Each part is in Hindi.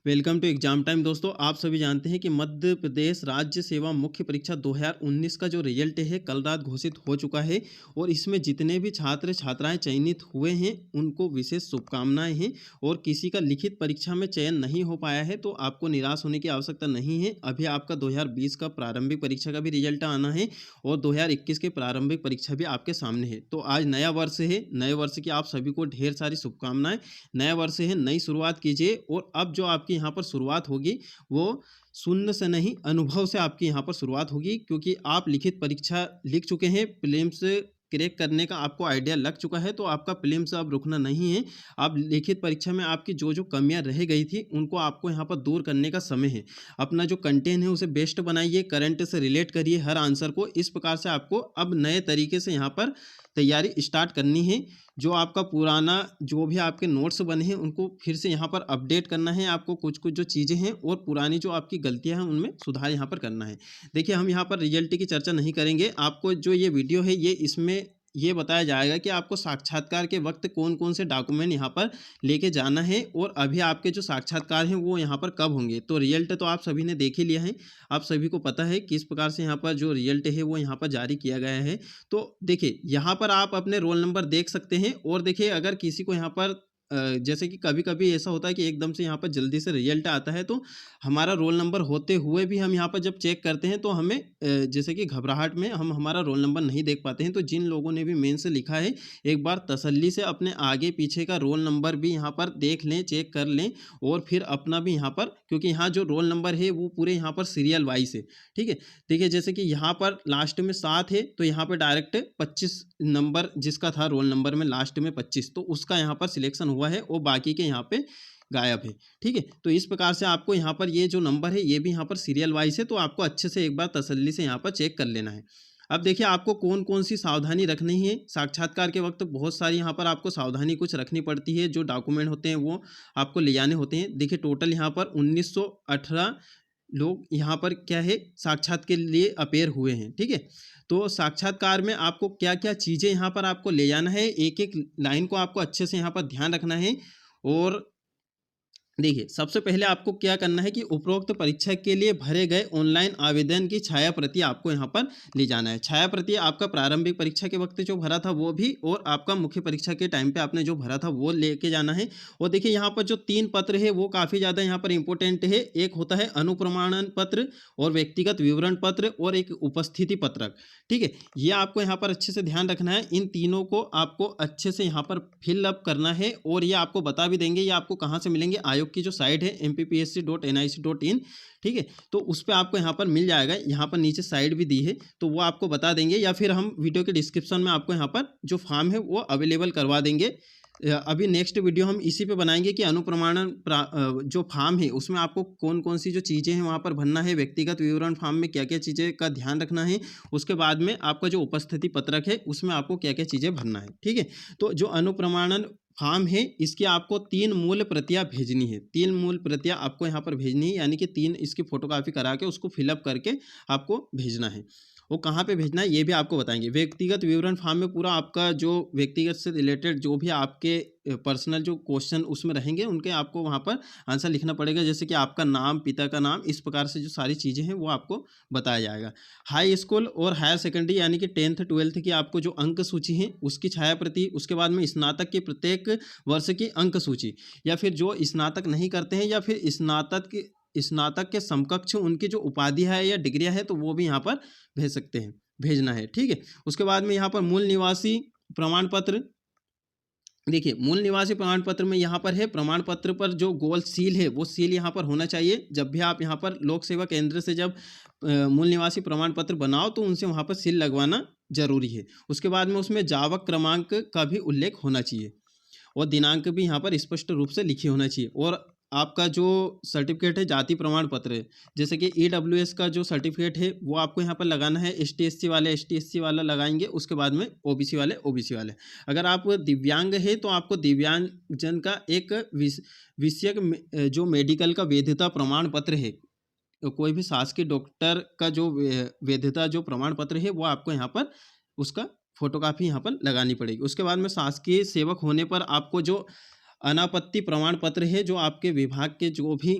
Welcome to exam time. दोस्तों, आप सभी जानते हैं कि मध्य प्रदेश राज्य सेवा मुख्य परीक्षा 2019 का जो रिजल्ट है कल रात घोषित हो चुका है। और इसमें जितने भी छात्र छात्राएं चयनित हुए हैं उनको विशेष शुभकामनाएं हैं। और किसी का लिखित परीक्षा में चयन नहीं हो पाया है तो आपको निराश होने की आवश्यकता नहीं है। अभी आपका 2020 का प्रारंभिक परीक्षा का भी रिजल्ट आना है और 2021 के प्रारंभिक परीक्षा भी आपके सामने है। तो आज नया वर्ष है, नए वर्ष की आप सभी को ढेर सारी शुभकामनाएं। नया वर्ष है, नई शुरुआत कीजिए। और अब जो आपकी यहाँ पर शुरुआत होगी वो शून्य से नहीं, अनुभव से आपकी यहाँ पर शुरुआत होगी, क्योंकि आप लिखित परीक्षा लिख चुके हैं। प्रीलिम्स क्रैक करने का आपको आइडिया लग चुका है, तो आपका प्रीलिम्स अब रुकना नहीं है। आप लिखित परीक्षा में आपकी जो जो कमियां रह गई थी उनको आपको यहाँ पर दूर करने का समय है। अपना जो कंटेंट है उसे बेस्ट बनाइए, करंट से रिलेट करिए हर आंसर को। इस प्रकार से आपको अब नए तरीके से यहाँ पर तैयारी स्टार्ट करनी है। जो आपका पुराना जो भी आपके नोट्स बने हैं उनको फिर से यहाँ पर अपडेट करना है आपको। कुछ कुछ जो चीज़ें हैं और पुरानी जो आपकी गलतियां हैं उनमें सुधार यहाँ पर करना है। देखिए, हम यहाँ पर रिजल्ट की चर्चा नहीं करेंगे। आपको जो ये वीडियो है ये इसमें ये बताया जाएगा कि आपको साक्षात्कार के वक्त कौन कौन से डॉक्यूमेंट यहाँ पर लेके जाना है और अभी आपके जो साक्षात्कार हैं वो यहाँ पर कब होंगे। तो रिजल्ट तो आप सभी ने देख ही लिया है, आप सभी को पता है किस प्रकार से यहाँ पर जो रिजल्ट है वो यहाँ पर जारी किया गया है। तो देखिए, यहाँ पर आप अपने रोल नंबर देख सकते हैं। और देखिए, अगर किसी को यहाँ पर जैसे कि कभी कभी ऐसा होता है कि एकदम से यहाँ पर जल्दी से रिजल्ट आता है, तो हमारा रोल नंबर होते हुए भी हम यहाँ पर जब चेक करते हैं तो हमें जैसे कि घबराहट में हम हमारा रोल नंबर नहीं देख पाते हैं। तो जिन लोगों ने भी मेन से लिखा है, एक बार तसल्ली से अपने आगे पीछे का रोल नंबर भी यहाँ पर देख लें, चेक कर लें। और फिर अपना भी यहाँ पर, क्योंकि यहाँ जो रोल नंबर है वो पूरे यहाँ पर सीरियल वाइज है। ठीक है, देखिए जैसे कि यहाँ पर लास्ट में 7 है तो यहाँ पर डायरेक्ट 25 नंबर जिसका था रोल नंबर में लास्ट में 25, तो उसका यहाँ पर सिलेक्शन हुआ है और बाकी के यहाँ पे गायब है। ठीक है, तो इस प्रकार से आपको यहाँ पर ये जो नंबर है ये भी यहाँ पर सीरियल वाइज है, तो आपको अच्छे से एक बार तसल्ली से यहाँ पर चेक कर लेना है। अब देखिए, आपको कौन कौन सी सावधानी रखनी है साक्षात्कार के वक्त। बहुत सारी यहाँ पर आपको सावधानी कुछ रखनी पड़ती है। जो डॉक्यूमेंट होते हैं वो आपको ले जाने होते हैं। देखिए, टोटल यहाँ पर 1918 लोग यहाँ पर क्या है साक्षात के लिए अपेयर हुए हैं। ठीक है, तो साक्षात्कार में आपको क्या क्या चीज़ें यहाँ पर आपको ले जाना है, एक एक लाइन को आपको अच्छे से यहाँ पर ध्यान रखना है। और देखिए, सबसे पहले आपको क्या करना है कि उपरोक्त परीक्षा के लिए भरे गए ऑनलाइन आवेदन की छाया प्रति आपको यहाँ पर ले जाना है। छाया प्रति आपका प्रारंभिक परीक्षा के वक्त जो भरा था वो भी, और आपका मुख्य परीक्षा के टाइम पे आपने जो भरा था वो लेके जाना है। और देखिए, यहाँ पर जो 3 पत्र है वो काफ़ी ज़्यादा यहाँ पर इंपॉर्टेंट है। एक होता है अनुप्रमाणन पत्र और व्यक्तिगत विवरण पत्र और एक उपस्थिति पत्रक। ठीक है, ये आपको यहाँ पर अच्छे से ध्यान रखना है। इन तीनों को आपको अच्छे से यहाँ पर फिलअप करना है। और ये आपको बता भी देंगे ये आपको कहाँ से मिलेंगे। आयोग की जो साइट है mppsc.nic.in, ठीक है, तो उस पर आपको यहाँ पर मिल जाएगा। यहाँ पर नीचे साइट भी दी है तो वो आपको बता देंगे, या फिर हम वीडियो के डिस्क्रिप्शन में आपको यहाँ पर जो फॉर्म है वो अवेलेबल करवा देंगे। अभी नेक्स्ट वीडियो हम इसी पे बनाएंगे कि अनुप्रमाणन जो फॉर्म है उसमें आपको कौन कौन सी जो चीज़ें हैं वहाँ पर भरना है, व्यक्तिगत विवरण फॉर्म में क्या क्या चीज़ें का ध्यान रखना है, उसके बाद में आपका जो उपस्थिति पत्रक है उसमें आपको क्या क्या चीज़ें भरना है। ठीक है, तो जो अनुप्रमाणन फॉर्म है इसकी आपको 3 मूल प्रतियां भेजनी है। 3 मूल प्रतियां आपको यहाँ पर भेजनी है, यानी कि 3 इसकी फोटोकॉपी करा के उसको फिलअप करके आपको भेजना है। वो कहाँ पे भेजना है ये भी आपको बताएंगे। व्यक्तिगत विवरण फॉर्म में पूरा आपका जो व्यक्तिगत से रिलेटेड जो भी आपके पर्सनल जो क्वेश्चन उसमें रहेंगे उनके आपको वहाँ पर आंसर लिखना पड़ेगा। जैसे कि आपका नाम, पिता का नाम, इस प्रकार से जो सारी चीज़ें हैं वो आपको बताया जाएगा। हाई स्कूल और हायर सेकेंडरी यानी कि 10th 12th की आपको जो अंक सूची है उसकी छाया प्रति, उसके बाद में स्नातक की प्रत्येक वर्ष की अंक सूची, या फिर जो स्नातक नहीं करते हैं या फिर स्नातक के समकक्ष उनकी जो उपाधि है या डिग्रियां है तो वो भी यहाँ पर भेज सकते हैं, भेजना है। ठीक है, उसके बाद में यहाँ पर मूल निवासी प्रमाण पत्र। देखिए, मूल निवासी प्रमाण पत्र में यहाँ पर है प्रमाण पत्र पर जो गोल सील है वो सील यहाँ पर होना चाहिए। जब भी आप यहाँ पर लोक सेवा केंद्र से जब मूल निवासी प्रमाण पत्र बनाओ तो उनसे वहाँ पर सील लगवाना जरूरी है। उसके बाद में उसमें जावक क्रमांक का भी उल्लेख होना चाहिए और दिनांक भी यहाँ पर स्पष्ट रूप से लिखे होना चाहिए। और आपका जो सर्टिफिकेट है जाति प्रमाण पत्र है, जैसे कि ईडब्ल्यूएस का जो सर्टिफिकेट है वो आपको यहाँ पर लगाना है। एसटी एससी वाले एसटी एससी वाला लगाएंगे, उसके बाद में ओबीसी वाले ओबीसी वाले। अगर आप दिव्यांग है तो आपको दिव्यांगजन का एक विषयक जो मेडिकल का वैधता प्रमाण पत्र है, कोई भी शासकीय डॉक्टर का जो वैधता जो प्रमाण पत्र है वो आपको यहाँ पर उसका फोटोकॉपी यहाँ पर लगानी पड़ेगी। उसके बाद में शासकीय सेवक होने पर आपको जो अनापत्ति प्रमाण पत्र है, जो आपके विभाग के जो भी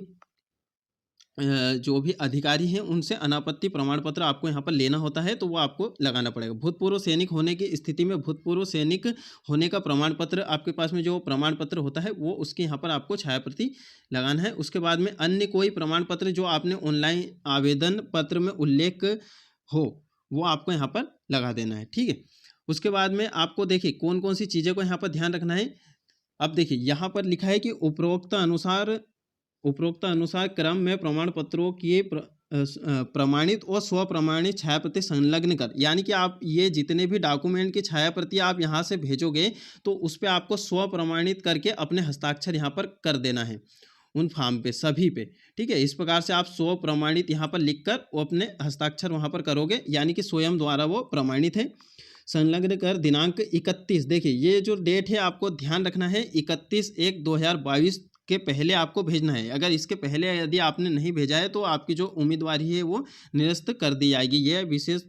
जो भी अधिकारी हैं उनसे अनापत्ति प्रमाण पत्र आपको यहाँ पर लेना होता है, तो वो आपको लगाना पड़ेगा। भूतपूर्व सैनिक होने की स्थिति में भूतपूर्व सैनिक होने का प्रमाण पत्र आपके पास में जो प्रमाण पत्र होता है वो उसके यहाँ पर आपको छायाप्रति लगाना है। उसके बाद में अन्य कोई प्रमाण पत्र जो आपने ऑनलाइन आवेदन पत्र में उल्लेख हो वो आपको यहाँ पर लगा देना है, ठीक है। उसके बाद में आपको देखिए कौन कौन सी चीज़ें को यहाँ पर ध्यान रखना है। अब देखिए यहाँ पर लिखा है कि उपरोक्त अनुसार क्रम में प्रमाण पत्रों की प्रमाणित और स्वप्रमाणित छाया प्रति संलग्न कर, यानी कि आप ये जितने भी डॉक्यूमेंट की छाया प्रति आप यहाँ से भेजोगे तो उस पर आपको स्वप्रमाणित करके अपने हस्ताक्षर यहाँ पर कर देना है उन फॉर्म पे सभी पे, ठीक है। इस प्रकार से आप स्वप्रमाणित यहाँ पर लिखकर वो अपने हस्ताक्षर वहाँ पर करोगे, यानी कि स्वयं द्वारा वो प्रमाणित है। संलग्न कर दिनांक 31, देखिए ये जो डेट है आपको ध्यान रखना है, 31/1/2022 के पहले आपको भेजना है। अगर इसके पहले यदि आपने नहीं भेजा है तो आपकी जो उम्मीदवारी है वो निरस्त कर दी जाएगी। यह विशेष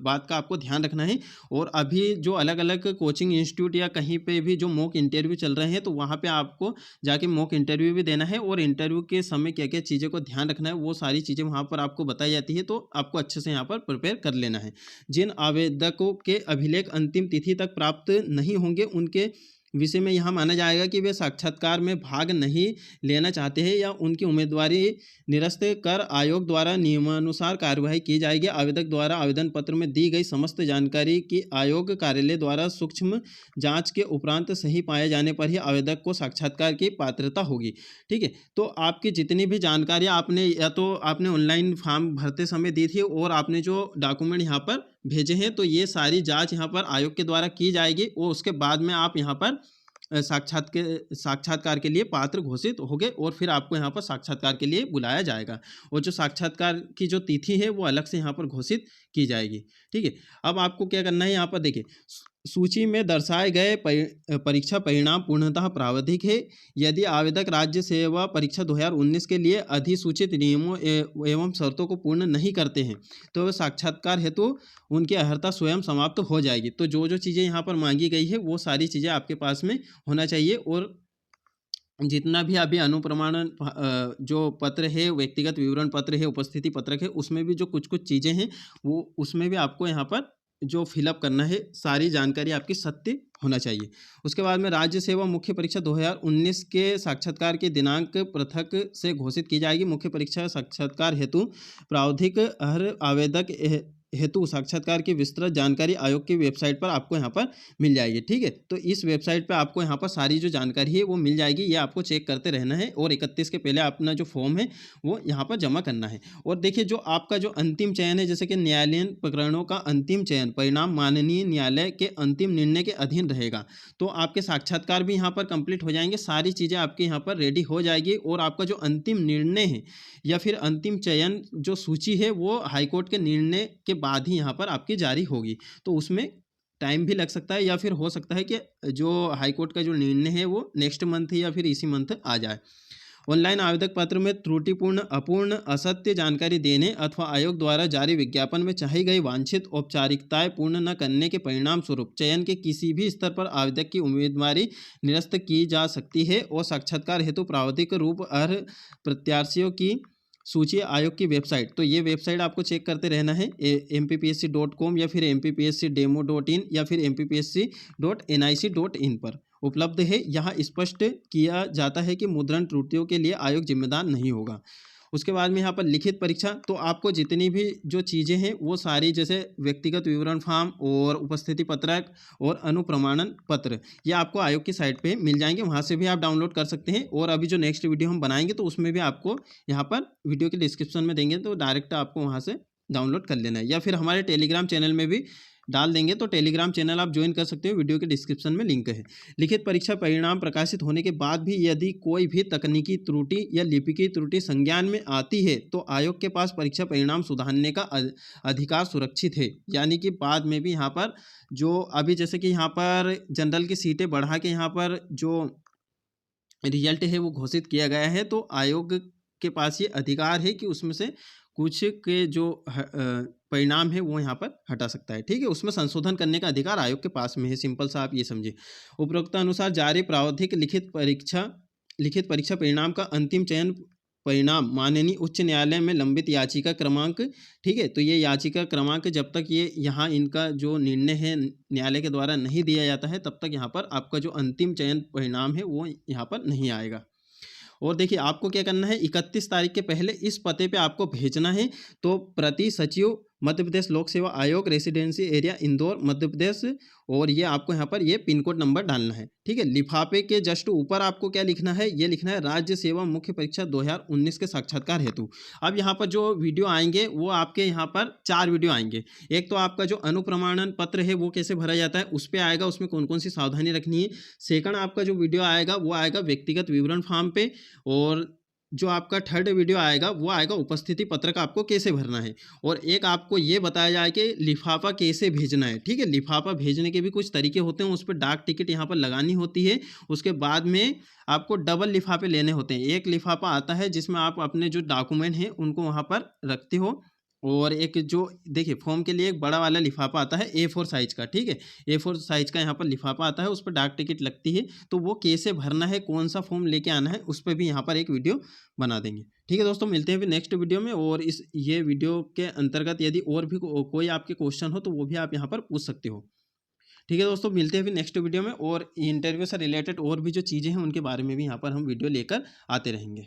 बात का आपको ध्यान रखना है। और अभी जो अलग अलग कोचिंग इंस्टीट्यूट या कहीं पे भी जो मॉक इंटरव्यू चल रहे हैं तो वहाँ पे आपको जाके मॉक इंटरव्यू भी देना है, और इंटरव्यू के समय क्या क्या चीज़ें को ध्यान रखना है वो सारी चीज़ें वहाँ पर आपको बताई जाती है, तो आपको अच्छे से यहाँ पर प्रिपेयर कर लेना है। जिन आवेदकों के अभिलेख अंतिम तिथि तक प्राप्त नहीं होंगे उनके विषय में यहाँ माना जाएगा कि वे साक्षात्कार में भाग नहीं लेना चाहते हैं या उनकी उम्मीदवारी निरस्त कर आयोग द्वारा नियमानुसार कार्यवाही की जाएगी। आवेदक द्वारा आवेदन पत्र में दी गई समस्त जानकारी की आयोग कार्यालय द्वारा सूक्ष्म जांच के उपरांत सही पाए जाने पर ही आवेदक को साक्षात्कार की पात्रता होगी, ठीक है। तो आपकी जितनी भी जानकारी आपने या तो आपने ऑनलाइन फॉर्म भरते समय दी थी और आपने जो डॉक्यूमेंट यहाँ पर भेजे हैं तो ये सारी जांच यहाँ पर आयोग के द्वारा की जाएगी, और उसके बाद में आप यहाँ पर साक्षात्कार के लिए पात्र घोषित होगे और फिर आपको यहाँ पर साक्षात्कार के लिए बुलाया जाएगा, और जो साक्षात्कार की जो तिथि है वो अलग से यहाँ पर घोषित की जाएगी, ठीक है। अब आपको क्या करना है, यहाँ पर देखिए सूची में दर्शाए गए परीक्षा परिणाम पूर्णतः प्रावधिक है। यदि आवेदक राज्य सेवा परीक्षा 2019 के लिए अधिसूचित नियमों एवं शर्तों को पूर्ण नहीं करते हैं तो साक्षात्कार हेतु उनकी अर्हता स्वयं समाप्त हो जाएगी। तो जो जो चीज़ें यहाँ पर मांगी गई है वो सारी चीज़ें आपके पास में होना चाहिए, और जितना भी अभी अनुप्रमाणन जो पत्र है, व्यक्तिगत विवरण पत्र है, उपस्थिति पत्रक है, उसमें भी जो कुछ कुछ चीज़ें हैं वो उसमें भी आपको यहाँ पर जो फिलअप करना है सारी जानकारी आपकी सत्य होना चाहिए। उसके बाद में राज्य सेवा मुख्य परीक्षा 2019 के साक्षात्कार के दिनांक पृथक से घोषित की जाएगी। मुख्य परीक्षा साक्षात्कार हेतु प्रावधिक हर आवेदक हेतु साक्षात्कार की विस्तृत जानकारी आयोग की वेबसाइट पर आपको यहाँ पर मिल जाएगी, ठीक है। तो इस वेबसाइट पर आपको यहाँ पर सारी जो जानकारी है वो मिल जाएगी, ये आपको चेक करते रहना है, और 31 के पहले अपना जो फॉर्म है वो यहाँ पर जमा करना है। और देखिए जो आपका जो अंतिम चयन है, जैसे कि न्यायालयीन प्रकरणों का अंतिम चयन परिणाम माननीय न्यायालय के अंतिम निर्णय के अधीन रहेगा, तो आपके साक्षात्कार भी यहाँ पर कंप्लीट हो जाएंगे, सारी चीज़ें आपके यहाँ पर रेडी हो जाएगी, और आपका जो अंतिम निर्णय है या फिर अंतिम चयन जो सूची है वो हाईकोर्ट के निर्णय के बाद ही यहाँ पर आपकी जारी होगी। तो उसमें टाइम भी लग सकता है, या फिर हो सकता है कि जो हाईकोर्ट का जो निर्णय है वो नेक्स्ट मंथ या फिर इसी मंथ आ जाए। ऑनलाइन आवेदक पत्र में त्रुटिपूर्ण, अपूर्ण, असत्य जानकारी देने अथवा आयोग द्वारा जारी विज्ञापन में चाही गई वांछित औपचारिकताएं पूर्ण न करने के परिणाम स्वरूप चयन के किसी भी स्तर पर आवेदक की उम्मीदवारी निरस्त की जा सकती है, और साक्षात्कार हेतु प्रावधिक रूप अर्ह प्रत्याशियों की सूची आयोग की वेबसाइट, तो ये वेबसाइट आपको चेक करते रहना है, mpsc.com या फिर mpscdemo.in या फिर mpsc.nic.in पर उपलब्ध है। यहाँ स्पष्ट किया जाता है कि मुद्रण त्रुटियों के लिए आयोग जिम्मेदार नहीं होगा। उसके बाद में यहाँ पर लिखित परीक्षा, तो आपको जितनी भी जो चीज़ें हैं वो सारी, जैसे व्यक्तिगत विवरण फॉर्म और उपस्थिति पत्रक और अनुप्रमाणन पत्र, ये आपको आयोग की साइट पे मिल जाएंगे, वहाँ से भी आप डाउनलोड कर सकते हैं। और अभी जो नेक्स्ट वीडियो हम बनाएंगे तो उसमें भी आपको यहाँ पर वीडियो के डिस्क्रिप्शन में देंगे, तो डायरेक्ट आपको वहाँ से डाउनलोड कर लेना है, या फिर हमारे टेलीग्राम चैनल में भी डाल देंगे, तो टेलीग्राम चैनल आप ज्वाइन कर सकते हो, वीडियो के डिस्क्रिप्शन में लिंक है। लिखित परीक्षा परिणाम प्रकाशित होने के बाद भी यदि कोई भी तकनीकी त्रुटि या लिपिकीय त्रुटि संज्ञान में आती है तो आयोग के पास परीक्षा परिणाम सुधारने का अधिकार सुरक्षित है। यानी कि बाद में भी यहाँ पर जो अभी जैसे कि यहाँ पर जनरल की सीटें बढ़ा के यहाँ पर जो रिजल्ट है वो घोषित किया गया है, तो आयोग के पास ये अधिकार है कि उसमें से कुछ के जो परिणाम है वो यहाँ पर हटा सकता है, ठीक है। उसमें संशोधन करने का अधिकार आयोग के पास में है, सिंपल सा आप ये समझिए। उपरोक्त अनुसार जारी प्रावधिक लिखित परीक्षा परिणाम का अंतिम चयन परिणाम माननीय उच्च न्यायालय में लंबित याचिका क्रमांक, ठीक है। तो ये याचिका क्रमांक जब तक ये यहाँ इनका जो निर्णय है न्यायालय के द्वारा नहीं दिया जाता है, तब तक यहाँ पर आपका जो अंतिम चयन परिणाम है वो यहाँ पर नहीं आएगा। और देखिए आपको क्या करना है, 31 तारीख के पहले इस पते पे आपको भेजना है। तो प्रति सचिव मध्य प्रदेश लोक सेवा आयोग, रेसिडेंसी एरिया इंदौर मध्य प्रदेश, और ये आपको यहाँ पर ये पिन कोड नंबर डालना है, ठीक है। लिफाफे के जस्ट ऊपर आपको क्या लिखना है, ये लिखना है राज्य सेवा मुख्य परीक्षा 2019 के साक्षात्कार हेतु। अब यहाँ पर जो वीडियो आएंगे वो आपके यहाँ पर 4 वीडियो आएंगे। एक तो आपका जो अनुप्रमाणन पत्र है वो कैसे भरा जाता है उस पर आएगा, उसमें कौन कौन सी सावधानी रखनी है। सेकंड आपका जो वीडियो आएगा वो आएगा व्यक्तिगत विवरण फॉर्म पे। और जो आपका थर्ड वीडियो आएगा वो आएगा उपस्थिति पत्रक आपको कैसे भरना है। और एक आपको ये बताया जाए कि लिफाफा कैसे भेजना है, ठीक है। लिफाफा भेजने के भी कुछ तरीके होते हैं, उस पर डाक टिकट यहाँ पर लगानी होती है। उसके बाद में आपको डबल लिफाफे लेने होते हैं। एक लिफाफा आता है जिसमें आप अपने जो डॉक्यूमेंट हैं उनको वहाँ पर रखते हो, और एक जो देखिए फॉर्म के लिए एक बड़ा वाला लिफाफा आता है A4 साइज का, ठीक है। A4 साइज का यहाँ पर लिफाफा आता है, उस पर डाक टिकट लगती है। तो वो कैसे भरना है, कौन सा फॉर्म लेके आना है, उस पर भी यहाँ पर एक वीडियो बना देंगे, ठीक है दोस्तों। मिलते हैं फिर नेक्स्ट वीडियो में। और इस ये वीडियो के अंतर्गत यदि और भी कोई आपके क्वेश्चन हो तो वो भी आप यहाँ पर पूछ सकते हो, ठीक है दोस्तों। मिलते हैं फिर नेक्स्ट वीडियो में, और इंटरव्यू से रिलेटेड और भी जो चीज़ें हैं उनके बारे में भी यहाँ पर हम वीडियो लेकर आते रहेंगे।